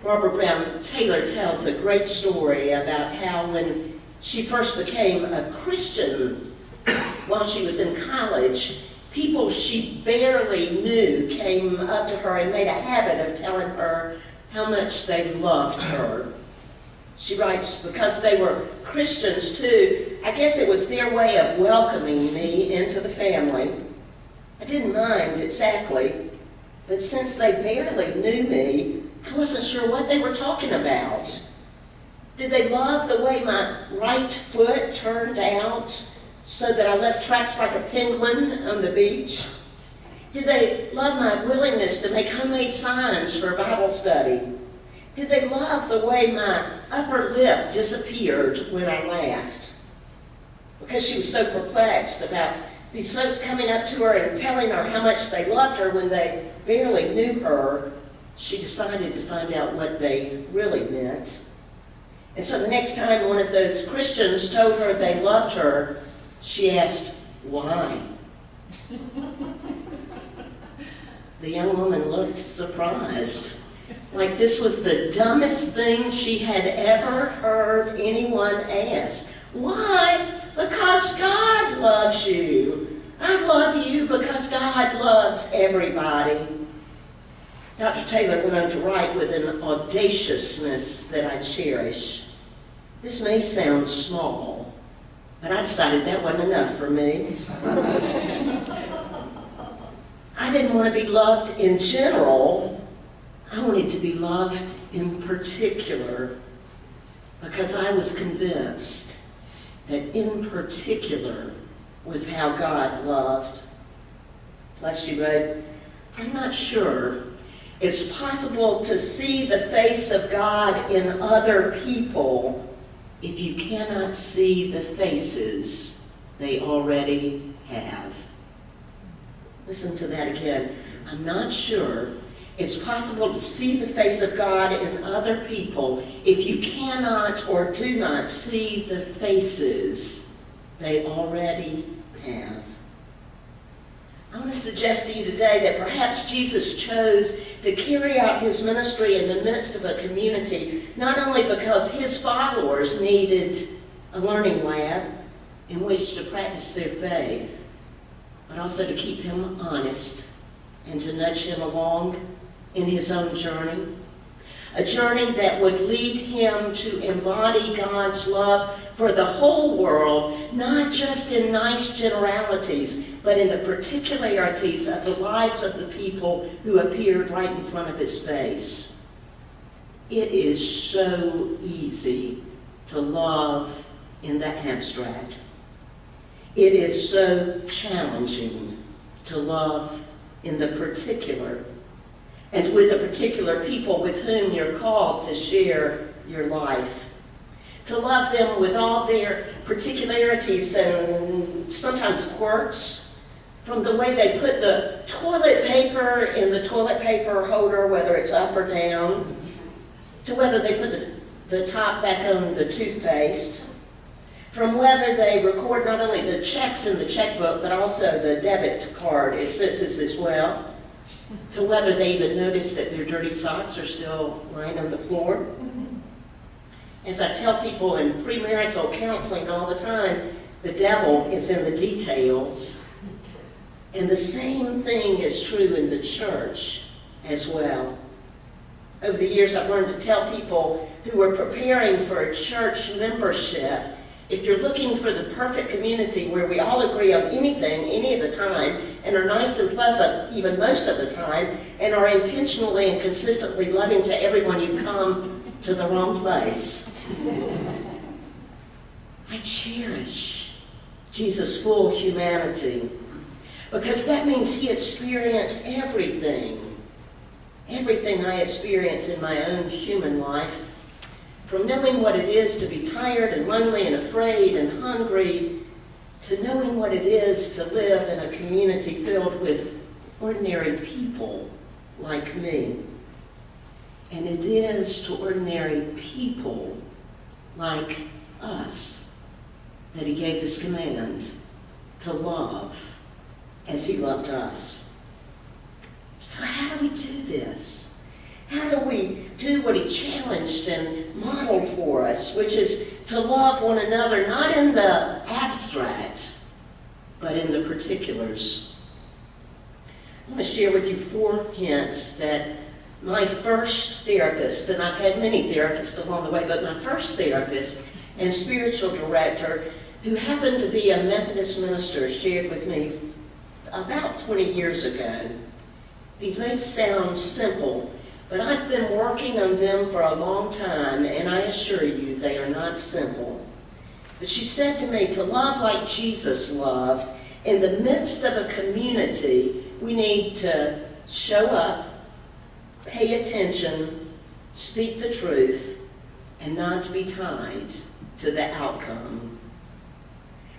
Barbara Brown Taylor tells a great story about how when she first became a Christian while she was in college, people she barely knew came up to her and made a habit of telling her how much they loved her. She writes, because they were Christians too, I guess it was their way of welcoming me into the family. I didn't mind exactly, but since they barely knew me, I wasn't sure what they were talking about. Did they love the way my right foot turned out so that I left tracks like a penguin on the beach? Did they love my willingness to make homemade signs for Bible study? Did they love the way my upper lip disappeared when I laughed? Because she was so perplexed about these folks coming up to her and telling her how much they loved her when they barely knew her, she decided to find out what they really meant. And so the next time one of those Christians told her they loved her, she asked, why? The young woman looked surprised, like this was the dumbest thing she had ever heard anyone ask. Why? Because God loves you. I love you because God loves everybody. Dr. Taylor went on to write with an audaciousness that I cherish. This may sound small, but I decided that wasn't enough for me. I didn't want to be loved in general. I wanted to be loved in particular, because I was convinced that in particular was how God loved. Plus, she wrote, I'm not sure it's possible to see the face of God in other people if you cannot see the faces they already have. Listen to that again. I'm not sure it's possible to see the face of God in other people if you cannot or do not see the faces they already have. I want to suggest to you today that perhaps Jesus chose to carry out his ministry in the midst of a community, not only because his followers needed a learning lab in which to practice their faith, but also to keep him honest and to nudge him along in his own journey. A journey that would lead him to embody God's love for the whole world, not just in nice generalities, but in the particularities of the lives of the people who appeared right in front of his face. It is so easy to love in the abstract. It is so challenging to love in the particular, and with the particular people with whom you're called to share your life. To love them with all their particularities and sometimes quirks, from the way they put the toilet paper in the toilet paper holder, whether it's up or down, to whether they put the top back on the toothpaste, from whether they record not only the checks in the checkbook, but also the debit card expenses as well, to whether they even notice that their dirty socks are still lying on the floor. As I tell people in premarital counseling all the time, the devil is in the details. And the same thing is true in the church as well. Over the years, I've learned to tell people who are preparing for a church membership, if you're looking for the perfect community where we all agree on anything, any of the time, and are nice and pleasant even most of the time, and are intentionally and consistently loving to everyone, you've come to the wrong place. I cherish Jesus' full humanity, because that means he experienced everything I experience in my own human life. From knowing what it is to be tired and lonely and afraid and hungry, to knowing what it is to live in a community filled with ordinary people like me. And it is to ordinary people like us that he gave this command to love as he loved us. So how do we do this? How do we do what he challenged and modeled for us, which is to love one another, not in the abstract, but in the particulars? I'm going to share with you 4 hints that my first therapist, and I've had many therapists along the way, but my first therapist and spiritual director, who happened to be a Methodist minister, shared with me about 20 years ago. These may sound simple, but I've been working on them for a long time, and I assure you they are not simple. But she said to me, to love like Jesus loved, in the midst of a community, we need to show up, pay attention, speak the truth, and not be tied to the outcome.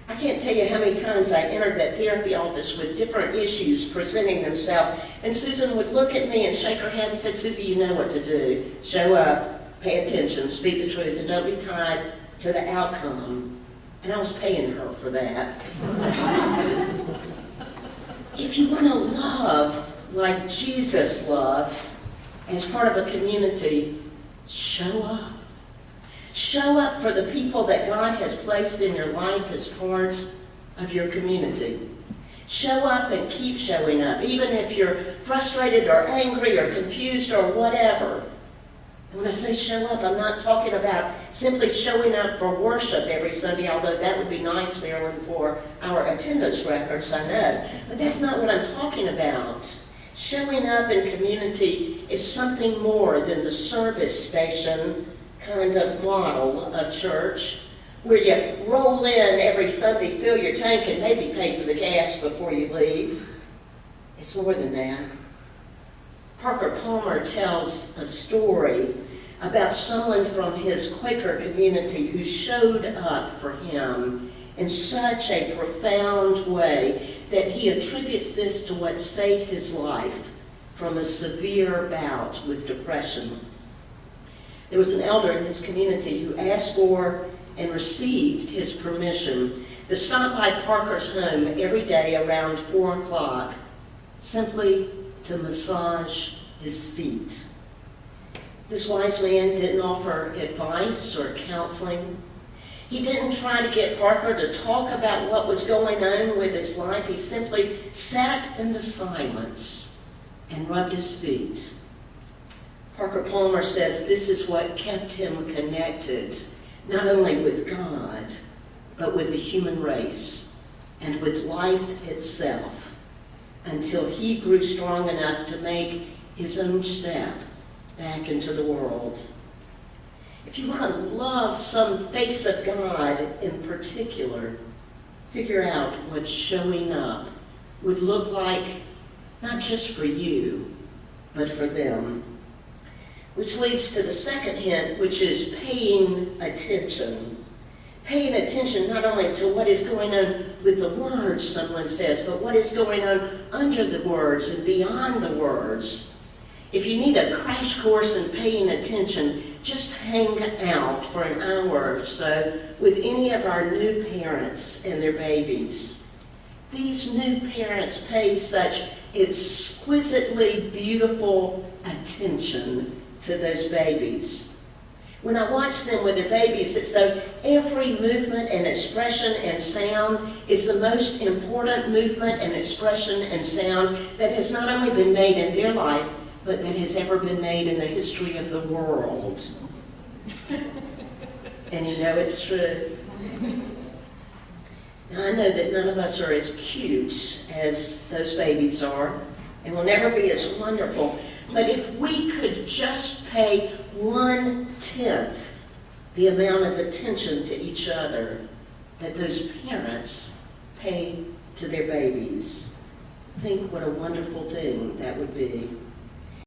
I can't tell you how many times I entered that therapy office with different issues presenting themselves, and Susan would look at me and shake her head and say, Susie, you know what to do. Show up, pay attention, speak the truth, and don't be tied to the outcome. And I was paying her for that. If you want to love like Jesus loved as part of a community, show up. Show up for the people that God has placed in your life as part of your community. Show up and keep showing up, even if you're frustrated or angry or confused or whatever. And when I say show up, I'm not talking about simply showing up for worship every Sunday, although that would be nice, Marilyn, for our attendance records, I know. But that's not what I'm talking about. Showing up in community is something more than the service station kind of model of church, where you roll in every Sunday, fill your tank, and maybe pay for the gas before you leave. It's more than that. Parker Palmer tells a story about someone from his Quaker community who showed up for him in such a profound way that he attributes this to what saved his life from a severe bout with depression. There was an elder in his community who asked for and received his permission to stop by Parker's home every day around 4 o'clock, simply to massage his feet. This wise man didn't offer advice or counseling. He didn't try to get Parker to talk about what was going on with his life. He simply sat in the silence and rubbed his feet. Parker Palmer says this is what kept him connected, not only with God, but with the human race and with life itself, until he grew strong enough to make his own step back into the world. If you want to love some face of God in particular, figure out what showing up would look like, not just for you, but for them. Which leads to the second hint, which is paying attention. Paying attention not only to what is going on with the words someone says, but what is going on under the words and beyond the words. If you need a crash course in paying attention, just hang out for an hour or so with any of our new parents and their babies. These new parents pay such exquisitely beautiful attention to those babies. When I watch them with their babies, it's though every movement and expression and sound is the most important movement and expression and sound that has not only been made in their life, but that has ever been made in the history of the world. And you know it's true. Now I know that none of us are as cute as those babies are, and will never be as wonderful. But if we could just pay 1/10 the amount of attention to each other that those parents pay to their babies, think what a wonderful thing that would be.